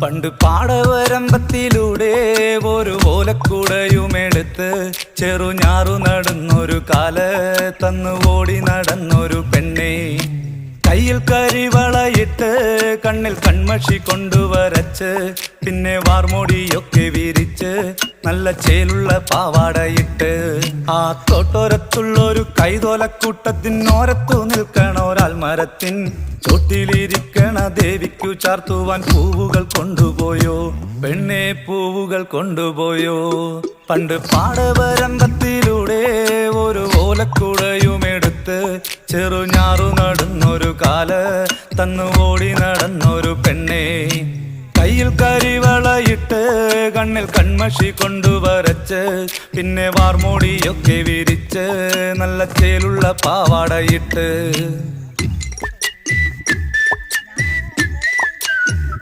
പണ്ട് പാടവരമ്പത്തിലൂടെ ഒരു ഓലക്കുടയുമെടുത്ത് ചെറുഞാറു നടന്നൊരു കാല തന്നു ഓടി നടന്നൊരു പെണ്ണെ. കയ്യിൽ കരിവളയിട്ട് കണ്ണിൽ കൺമഷി കൊണ്ടുവരച്ച് പിന്നെ വാർമോടിയൊക്കെ വിരിച്ച് നല്ല ചേലുള്ള പാവാടയിട്ട് ആ തോട്ടോരത്തുള്ളൊരു കൈതോലക്കൂട്ടത്തിനോരത്തു നിൽക്കണ ഒരാൾ മരത്തിൻ ചോട്ടിലിരിക്കണ ദേവിക്കു ചാർത്തുവാൻ പൂവുകൾ കൊണ്ടുപോയോ പെണ്ണെ, പൂവുകൾ കൊണ്ടുപോയോ. പണ്ട് പാടവരമ്പത്തിലൂടെ ഒരു ഓലക്കുടയുമെടുത്ത് ചെറുഞാറു നടന്നൊരു കാല തന്നു ഓടി നടന്നൊരു പെണ്ണെ. കയ്യിൽ കരിവളയിട്ട് കണ്ണിൽ കൺമഷി കൊണ്ടുവരച്ച് പിന്നെ വാർമോടിയൊക്കെ വിരിച്ച് നല്ല ചേലുള്ള പാവാടയിട്ട്